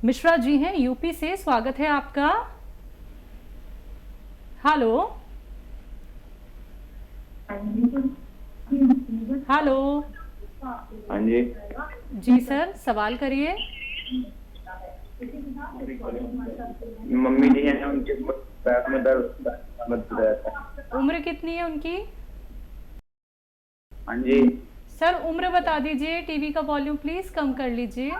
मिश्रा जी हैं यूपी से, स्वागत है आपका। Hello hello. हाँ जी। जी सर, सवाल करिए। मम्मी जी है उनके पैर में दर्द रहता है। उम्र कितनी है उनकी? हाँ जी। सर उम्र बता दीजिए। टीवी का वॉल्यूम प्लीज कम कर लीजिए।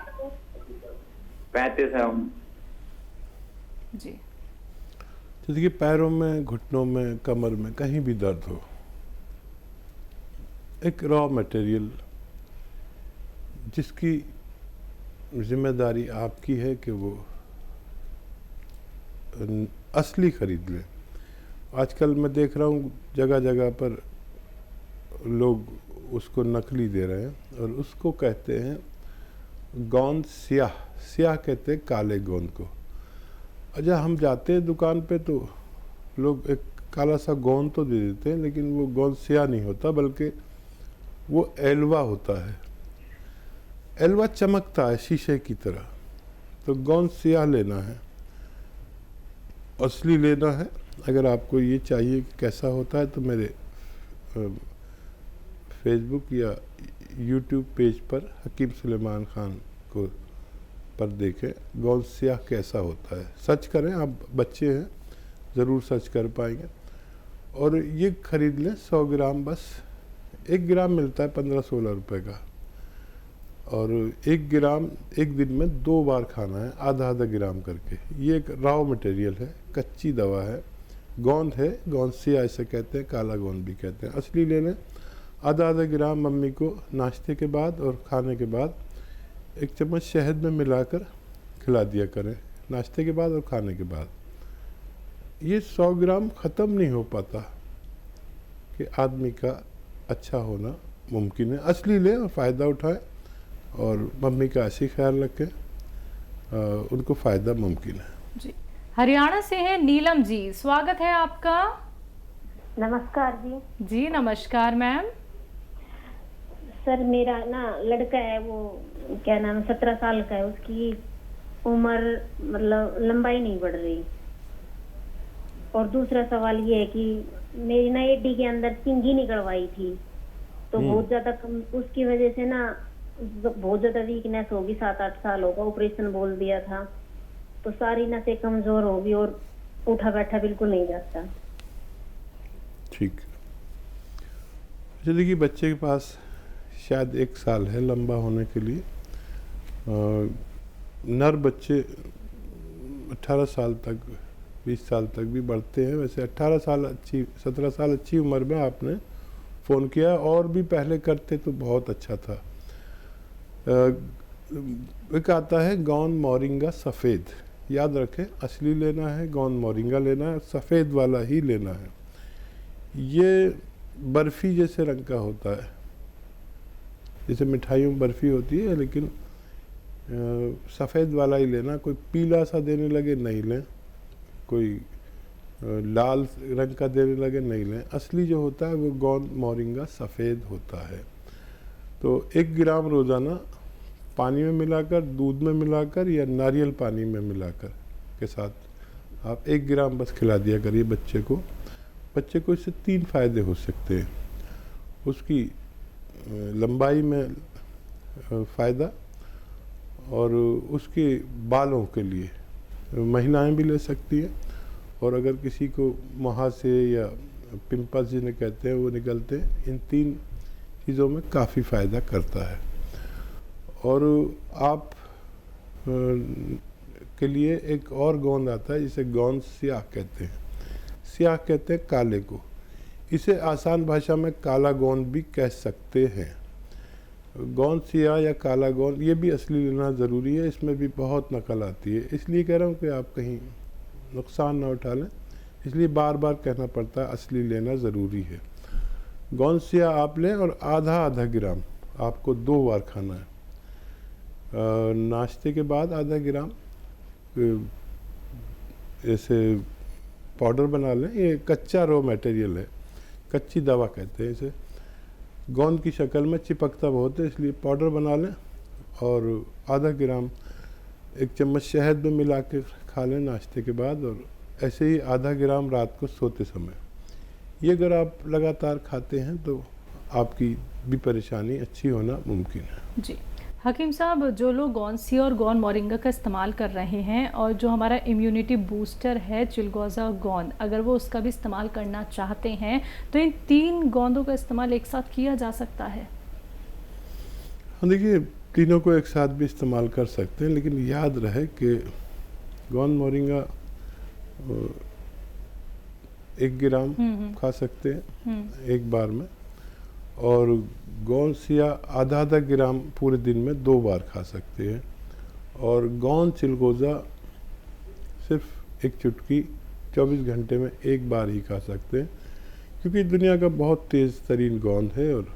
35 है उम्र। जी। तो देखिए, पैरों में, घुटनों में, कमर में कहीं भी दर्द हो, एक रॉ मटेरियल जिसकी जिम्मेदारी आपकी है कि वो असली खरीद लें। आजकल मैं देख रहा हूँ जगह जगह पर लोग उसको नकली दे रहे हैं और उसको कहते हैं गोंद स्याह। स्याह कहते हैं काले गोंद को। अच्छा, हम जाते हैं दुकान पे तो लोग एक काला सा गोंद तो दे देते हैं, लेकिन वो गोंद स्याह नहीं होता, बल्कि वो एलवा होता है। एलवा चमकता है शीशे की तरह। तो गोंद स्याह लेना है, असली लेना है। अगर आपको ये चाहिए कि कैसा होता है तो मेरे फेसबुक या यूट्यूब पेज पर हकीम सुलेमान ख़ान को पर देखें गोंद स्याह कैसा होता है। सर्च करें, आप बच्चे हैं ज़रूर सर्च कर पाएंगे। और ये ख़रीद लें 100 ग्राम, बस 1 ग्राम मिलता है 15-16 रुपए का। और 1 ग्राम एक दिन में 2 बार खाना है, आधा आधा ग्राम करके। ये एक रॉ मटेरियल है, कच्ची दवा है, गोंद है। गोंद स्याह ऐसे कहते हैं, काला गोंद भी कहते हैं। असली ले लें। आधा आधा ग्राम मम्मी को नाश्ते के बाद और खाने के बाद 1 चम्मच शहद में मिलाकर खिला दिया करें, नाश्ते के बाद और खाने के बाद। ये 100 ग्राम ख़त्म नहीं हो पाता कि आदमी का अच्छा होना मुमकिन है। असली लें और फ़ायदा उठाएं और मम्मी का ऐसी ख्याल रखें, उनको फ़ायदा मुमकिन है। जी। हरियाणा से हैं नीलम जी, स्वागत है आपका। नमस्कार जी। जी नमस्कार मैम। सर मेरा ना लड़का है, वो क्या नाम है, 17 साल का है। उसकी उम्र मतलब लंबाई नहीं बढ़ रही। और दूसरा सवाल ये है कि मेरी ना एडी के अंदर सिंगी निकलवाई थी, तो बहुत ज्यादा उसकी वजह से ना बहुत ज्यादा वीकनेस होगी। 7-8 साल होगा, ऑपरेशन बोल दिया था, तो सारी नसें कमजोर होगी और उठा बैठा बिल्कुल नहीं जाता। ठीक। देखिए, बच्चे के पास शायद 1 साल है लंबा होने के लिए। नर बच्चे 18 साल तक, 20 साल तक भी बढ़ते हैं। वैसे 18 साल अच्छी, 17 साल अच्छी उम्र में आपने फ़ोन किया, और भी पहले करते तो बहुत अच्छा था। एक आता है गोंद मोरिंगा सफ़ेद, याद रखें, असली लेना है, गोंद मोरिंगा लेना है, सफ़ेद वाला ही लेना है। ये बर्फ़ी जैसे रंग का होता है, जैसे मिठाइयों में बर्फ़ी होती है, लेकिन सफ़ेद वाला ही लेना। कोई पीला सा देने लगे नहीं लें, कोई लाल रंग का देने लगे नहीं लें। असली जो होता है वो गोंद मोरिंगा सफ़ेद होता है। तो 1 ग्राम रोज़ाना पानी में मिलाकर, दूध में मिलाकर या नारियल पानी में मिलाकर के साथ आप 1 ग्राम बस खिला दिया करिए बच्चे को। बच्चे को इससे 3 फ़ायदे हो सकते हैं। उसकी लंबाई में फ़ायदा, और उसके बालों के लिए महिलाएं भी ले सकती हैं। और अगर किसी को मुहासे या पिंपल्स जिन्हें कहते हैं वो निकलते हैं, इन 3 चीज़ों में काफ़ी फ़ायदा करता है। और आप के लिए एक और गोंद आता है जिसे गोंद स्याह कहते हैं। स्याह कहते हैं काले को। इसे आसान भाषा में काला गोंद भी कह सकते हैं। गोंद स्याह या काला गोंद, ये भी असली लेना ज़रूरी है। इसमें भी बहुत नकल आती है, इसलिए कह रहा हूँ कि आप कहीं नुकसान ना उठा लें, इसलिए बार बार कहना पड़ता है असली लेना ज़रूरी है। गोंद स्याह आप लें और आधा आधा ग्राम आपको 2 बार खाना है। नाश्ते के बाद आधा ग्राम ऐसे पाउडर बना लें। ये कच्चा रॉ मटेरियल है, कच्ची दवा कहते हैं इसे। गोंद की शक्ल में चिपकता बहुत है, इसलिए पाउडर बना लें और आधा ग्राम 1 चम्मच शहद में मिला के खा लें नाश्ते के बाद, और ऐसे ही आधा ग्राम रात को सोते समय। ये अगर आप लगातार खाते हैं तो आपकी भी परेशानी अच्छी होना मुमकिन है। जी हकीम साहब, जो लोग गौनसिया और गौन मोरिंगा का इस्तेमाल कर रहे हैं और जो हमारा इम्यूनिटी बूस्टर है चिलगोज़ा गोंद, अगर वो उसका भी इस्तेमाल करना चाहते हैं तो इन 3 गोंदों का इस्तेमाल एक साथ किया जा सकता है? हाँ, देखिए तीनों को एक साथ भी इस्तेमाल कर सकते हैं, लेकिन याद रहे कि गोंद मोरिंगा 1 ग्राम खा सकते हैं एक बार में, और गौनसिया आधा ग्राम पूरे दिन में 2 बार खा सकते हैं, और गोंद चिलगोज़ा सिर्फ 1 चुटकी 24 घंटे में 1 बार ही खा सकते हैं, क्योंकि दुनिया का बहुत तेज़ तरीन गोंद है और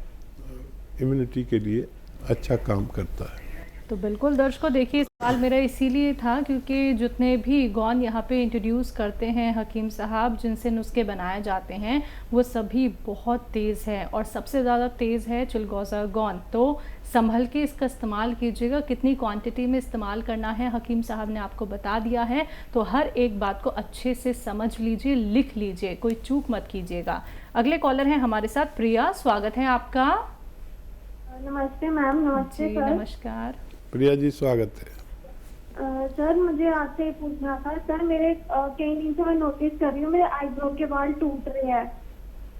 इम्यूनिटी के लिए अच्छा काम करता है। तो बिल्कुल दर्शकों, देखिए सवाल मेरा इसीलिए था क्योंकि जितने भी गोंद यहाँ पे इंट्रोड्यूस करते हैं हकीम साहब, जिनसे नुस्खे बनाए जाते हैं, वो सभी बहुत तेज़ हैं और सबसे ज़्यादा तेज़ है चिलगोज़ा गोंद। तो संभल के इसका इस्तेमाल कीजिएगा, कितनी क्वांटिटी में इस्तेमाल करना है हकीम साहब ने आपको बता दिया है, तो हर एक बात को अच्छे से समझ लीजिए, लिख लीजिए, कोई चूक मत कीजिएगा। अगले कॉलर हैं हमारे साथ प्रिया, स्वागत है आपका। नमस्ते मैम। नमस्ते जी सर। नमस्कार। प्रिया जी स्वागत है। सर मुझे आपसे पूछना था सर, मेरे कई दिन से मैं नोटिस कर रही हूँ मेरे आईब्रो के बाल टूट रहे हैं।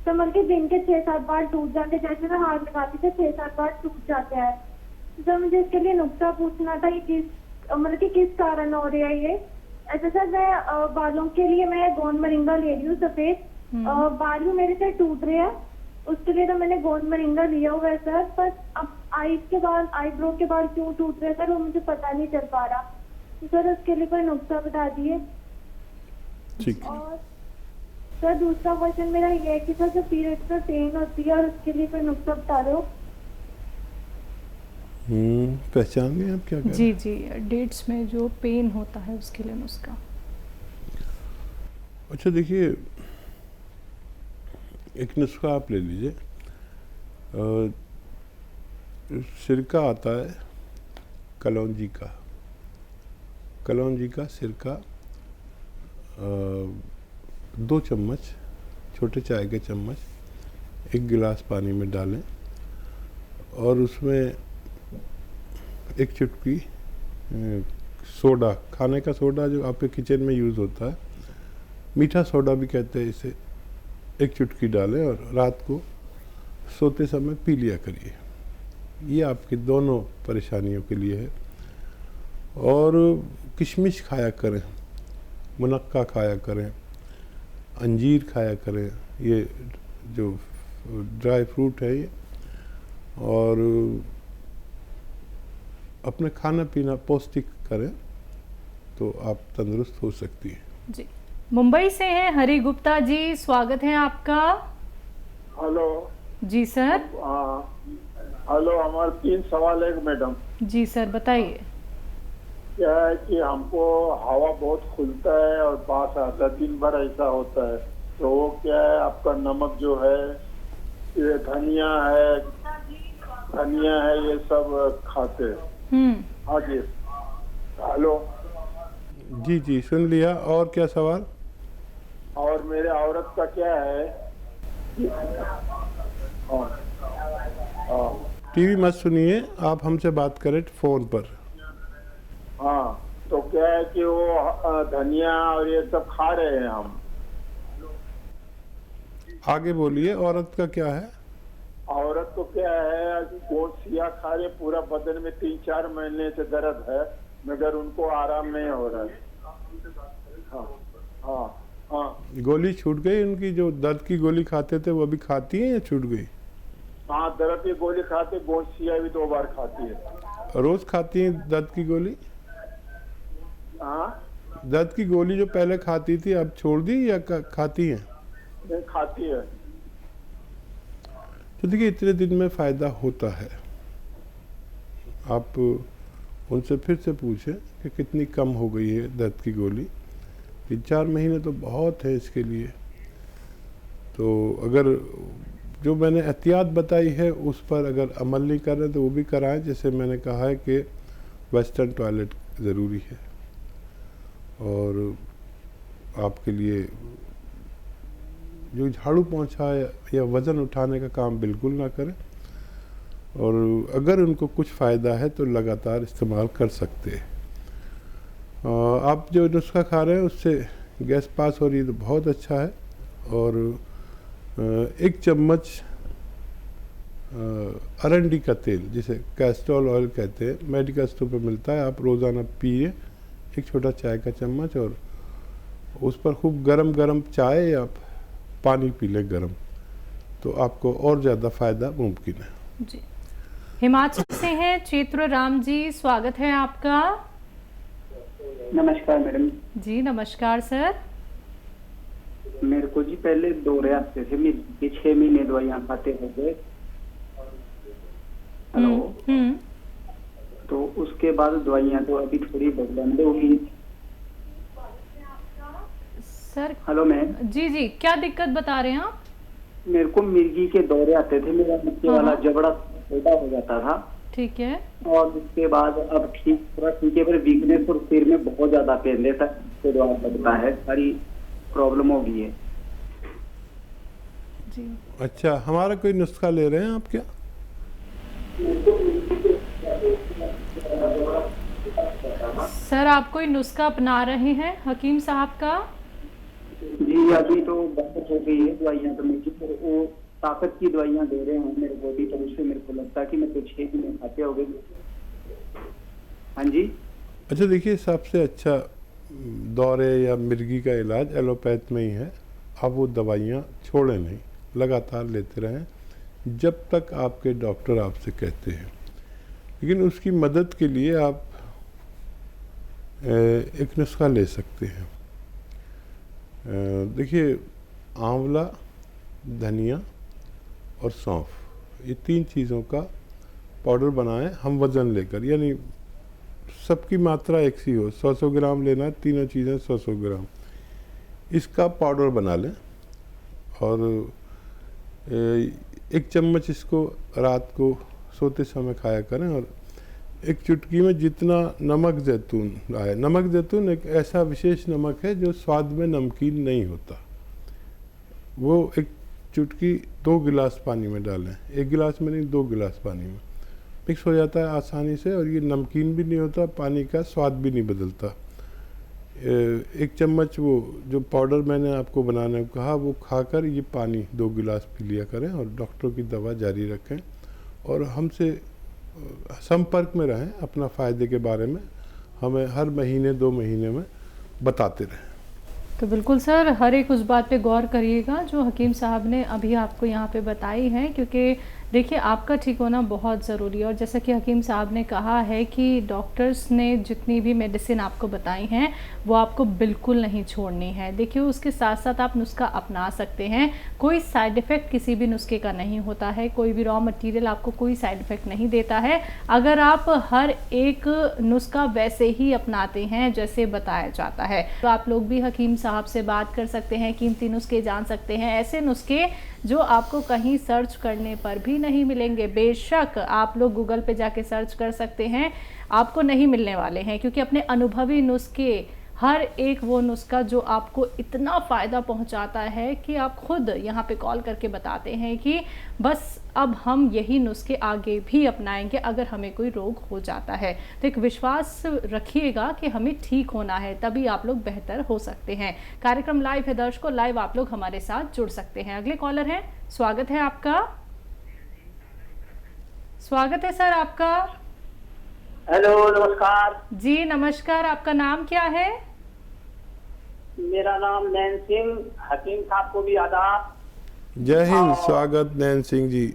तो मतलब कि दिन के 6-7 बार टूट जाते हैं, जैसे मैं हाथ लगाती थी 6-7 बार टूट जाते हैं। सर मुझे इसके लिए नुस्खा पूछना था, ये मतलब कि किस कारण हो रहा है ये। ऐसे सर मैं बालों के लिए मैं गोंद मोरिंगा ले रही हूँ सफेद, बाल भी मेरे से टूट रहे हैं, उसके लिए तो मैंने गोंद मोरिंगा लिया हुआ है सर, पर अब आईज के बाल, आईब्रो के बाल क्यों टूट रहे हैं सर, वो मुझे पता नहीं चल पा रहा। तो सर उसके लिए कोई नुस्खा बता दिए। ठीक है। और सर दूसरा क्वेश्चन मेरा ये है कि सर जो पीरियड्स में पेन होती है और उसके लिए कोई नुस्खा बता दो। पहचान गए आप क्या कह रहे हैं? जी, डेट्स में जो पेन होता है उसके लिए नुस्खा। अच्छा देखिए, एक नुस्खा आप ले लीजिए। सिरका आता है कलौंजी का सिरका, 2 चम्मच, छोटे चाय के चम्मच 1 गिलास पानी में डालें, और उसमें 1 चुटकी सोडा, खाने का सोडा जो आपके किचन में यूज़ होता है, मीठा सोडा भी कहते हैं इसे, 1 चुटकी डालें और रात को सोते समय पी लिया करिए। ये आपकी दोनों परेशानियों के लिए है। और किशमिश खाया करें, मुनक्का खाया करें, अंजीर खाया करें, ये जो ड्राई फ्रूट है ये, और अपने खाना पीना पौष्टिक करें तो आप तंदुरुस्त हो सकती हैं। जी मुंबई से हैं हरि गुप्ता जी, स्वागत है आपका। हेलो। जी सर। हेलो, हमारे 3 सवाल है मैडम। जी सर बताइए। क्या है कि हमको हवा बहुत खुलता है और बास आता है, 3 बार ऐसा होता है, तो वो क्या है आपका नमक जो है, ये धनिया है ये सब खाते हैं। हाँ जी। हेलो। जी सुन लिया। और क्या सवाल? और मेरे औरत का क्या है? टीवी मत सुनिए, आप हमसे बात करें फ़ोन पर। हाँ, तो क्या है कि वो धनिया और ये सब खा रहे हैं हम। आगे बोलिए, औरत का क्या है? औरत को क्या है, गौनसिया खा रहे, पूरा बदन में 3-4 महीने से दर्द है, मगर उनको आराम नहीं हो रहा है। हाँ। गोली छूट गई उनकी? जो दर्द की गोली खाते थे वो अभी खाती हैं या छूट गई? हाँ, दर्द की गोली खाते, गौनसिया भी 2 बार खाती है। रोज खाती हैं दर्द की गोली? हाँ, दर्द की गोली जो पहले खाती थी अब छोड़ दी या खाती हैं? नहीं खाती है। तो देखिए इतने दिन में फ़ायदा होता है। आप उनसे फिर से पूछें कि कितनी कम हो गई है दर्द की गोली। 3-4 महीने तो बहुत है इसके लिए। तो अगर जो मैंने एहतियात बताई है उस पर अगर अमल नहीं कर रहे तो वो भी कराएं। जैसे मैंने कहा है कि वेस्टर्न टॉयलेट ज़रूरी है। और आपके लिए जो झाड़ू पोंछा या वज़न उठाने का काम बिल्कुल ना करें, और अगर उनको कुछ फ़ायदा है तो लगातार इस्तेमाल कर सकते हैं। आप जो नुस्खा खा रहे हैं उससे गैस पास हो रही है तो बहुत अच्छा है। और 1 चम्मच अरंडी का तेल, जिसे कैस्ट्रोल ऑयल कहते हैं, मेडिकल स्टोर पर मिलता है, आप रोज़ाना पिए 1 छोटा चाय का चम्मच, और उस पर खूब गरम गरम चाय या पानी पी लें गरम, तो आपको और ज़्यादा फ़ायदा मुमकिन है जी। हिमाचल से हैं चेत्र राम जी, स्वागत है आपका। नमस्कार मैडम जी नमस्कार सर। मेरे को जी पहले दौरे आते थे, मेरे 6 महीने दवाइयाँ खाते हो गए। हेलो। तो उसके बाद दवाइयाँ तो अभी थोड़ी बंद होगी सर। Hello ma'am. जी जी, क्या दिक्कत बता रहे हैं आप? मेरे को मिर्गी के दौरे आते थे, मेरा नीचे वाला जबड़ा छोटा हो जाता था। ठीक है। और उसके बाद अब थोड़ा ठीक है, पर वीकनेस और सिर में बहुत ज्यादा पेन रहता है, लगता है सारी प्रॉब्लम हो गई है जी। अच्छा, हमारा कोई नुस्खा ले रहे हैं आप क्या? सर आप कोई नुस्खा अपना रहे हैं हकीम साहब का? जी अभी तो बहुत हो गई है दवाइयाँ, तो मेरी वो ताकत की दवाइयाँ दे रहे हैं मेरे बॉडी पर, उससे मेरे को लगता है कि मैं तो 6 महीने खाते हो गए। हाँ जी। अच्छा देखिए, सबसे अच्छा दौरे या मिर्गी का इलाज एलोपैथ में ही है। आप वो दवाइयाँ छोड़ें नहीं, लगातार लेते रहें जब तक आपके डॉक्टर आपसे कहते हैं। लेकिन उसकी मदद के लिए आप एक नुस्खा ले सकते हैं। देखिए, आंवला, धनिया और सौंफ, ये 3 चीज़ों का पाउडर बनाएं हम वज़न लेकर, यानी सबकी मात्रा एक सी हो, 100-100 ग्राम लेना है, तीनों चीज़ें 100-100 ग्राम, इसका पाउडर बना लें। और 1 चम्मच इसको रात को सोते समय खाया करें। और 1 चुटकी में जितना नमक जैतून आए, नमक जैतून एक ऐसा विशेष नमक है जो स्वाद में नमकीन नहीं होता, वो 1 चुटकी 2 गिलास पानी में डालें, 1 गिलास में नहीं 2 गिलास पानी में मिक्स हो जाता है आसानी से, और ये नमकीन भी नहीं होता, पानी का स्वाद भी नहीं बदलता। 1 चम्मच वो जो पाउडर मैंने आपको बनाने को कहा वो खाकर ये पानी 2 गिलास पी लिया करें, और डॉक्टर की दवा जारी रखें, और हमसे संपर्क में रहें। अपना फ़ायदे के बारे में हमें हर महीने 2 महीने में बताते रहें। तो बिल्कुल सर, हर एक उस बात पे गौर करिएगा जो हकीम साहब ने अभी आपको यहाँ पे बताई है, क्योंकि देखिए आपका ठीक होना बहुत ज़रूरी है। और जैसा कि हकीम साहब ने कहा है कि डॉक्टर्स ने जितनी भी मेडिसिन आपको बताई हैं वो आपको बिल्कुल नहीं छोड़नी है। देखिए उसके साथ साथ आप नुस्खा अपना सकते हैं, कोई साइड इफ़ेक्ट किसी भी नुस्खे का नहीं होता है, कोई भी रॉ मटेरियल आपको कोई साइड इफ़ेक्ट नहीं देता है अगर आप हर एक नुस्खा वैसे ही अपनाते हैं जैसे बताया जाता है। तो आप लोग भी हकीम साहब से बात कर सकते हैं, कीमती नुस्खे जान सकते हैं, ऐसे नुस्खे जो आपको कहीं सर्च करने पर भी नहीं मिलेंगे। बेशक आप लोग गूगल पे जाके सर्च कर सकते हैं, आपको नहीं मिलने वाले हैं, क्योंकि अपने अनुभवी नुस्खे, हर एक वो नुस्खा जो आपको इतना फ़ायदा पहुंचाता है कि आप खुद यहाँ पे कॉल करके बताते हैं कि बस अब हम यही नुस्खे आगे भी अपनाएंगे अगर हमें कोई रोग हो जाता है। तो एक विश्वास रखिएगा कि हमें ठीक होना है, तभी आप लोग बेहतर हो सकते हैं। कार्यक्रम लाइव है दर्शकों, लाइव आप लोग हमारे साथ जुड़ सकते हैं। अगले कॉलर हैं, स्वागत है आपका। स्वागत है सर आपका। हेलो नमस्कार जी नमस्कार, आपका नाम क्या है? मेरा नाम नैन सिंह। हकीम साहब को भी आदाब। जय हिंद, स्वागत नैन सिंह जी।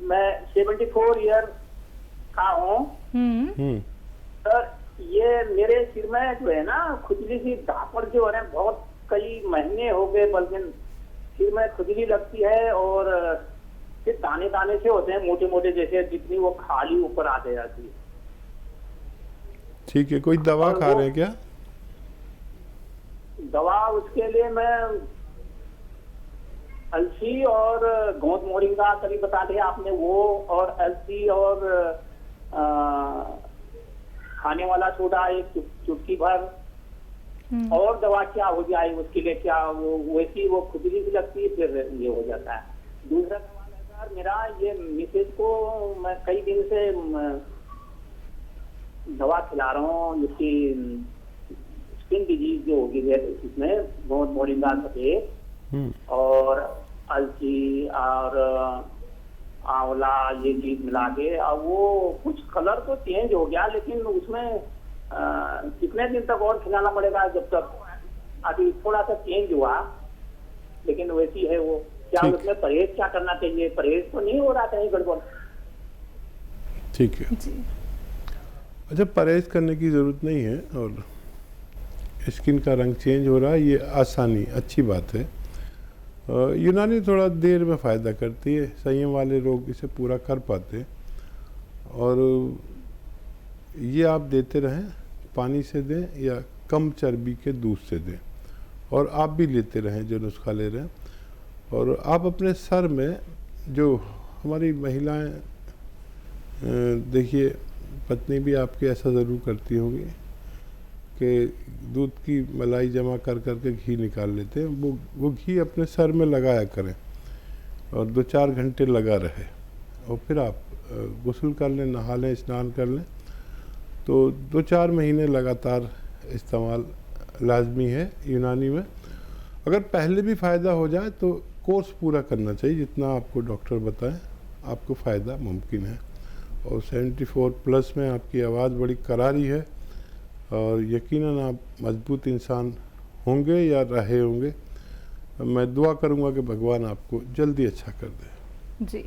मैं 74 ईयर का हूँ सर। ये मेरे सिर में जो है ना खुजली सी धापड़ जो है बहुत कई महीने हो गए, बल्कि सिर में खुजली लगती है और फिर दाने दाने से होते हैं मोटे मोटे, जैसे जितनी वो खाली ऊपर आते जाती है। ठीक है, कोई दवा खा रहे हैं क्या? दवा उसके लिए मैं अलसी और गोंद मोरिंगा कभी बता दिया आपने, वो और अलसी और खाने वाला सोडा एक चुटकी भर, और दवा क्या हो जाए उसके लिए, क्या वो वैसी वो खुजली भी लगती है, फिर ये हो जाता है। दूसरा सवाल है सर मेरा, ये मिसेज को मैं कई दिन से दवा खिला रहा हूँ, जिसकी स्किन डिजीज जो होगी है, इसमें बहुत मोरिंगा सफेद और अलसी और आंवला ये चीज मिला के, अब वो कुछ कलर तो चेंज हो गया, लेकिन उसमें कितने दिन तक और खिलाना पड़ेगा? जब तक अभी थोड़ा सा चेंज हुआ, लेकिन वैसी है वो। क्या उसमें परहेज क्या करना चाहिए? परहेज तो नहीं हो रहा कहीं गड़बड़? ठीक है जी। अच्छा, परहेज करने की ज़रूरत नहीं है, और स्किन का रंग चेंज हो रहा है, ये आसानी अच्छी बात है। यूनानी थोड़ा देर में फ़ायदा करती है, संयम वाले लोग इसे पूरा कर पाते हैं। और ये आप देते रहें, पानी से दें या कम चर्बी के दूध से दें, और आप भी लेते रहें जो नुस्खा ले रहे हैं। और आप अपने सर में, जो हमारी महिलाएं, देखिए पत्नी भी आपकी ऐसा ज़रूर करती होंगी कि दूध की मलाई जमा कर करके घी निकाल लेते हैं, वो घी अपने सर में लगाया करें और 2-4 घंटे लगा रहे, और फिर आप गुस्ल कर लें, नहा लें, स्नान कर लें। तो 2-4 महीने लगातार इस्तेमाल लाजमी है यूनानी में। अगर पहले भी फ़ायदा हो जाए तो कोर्स पूरा करना चाहिए, जितना आपको डॉक्टर बताएं आपको फ़ायदा मुमकिन है। और 74 प्लस में आपकी आवाज़ बड़ी करारी है, और यकीनन आप मजबूत इंसान होंगे या रहे होंगे। मैं दुआ करूंगा कि भगवान आपको जल्दी अच्छा कर दे। जी।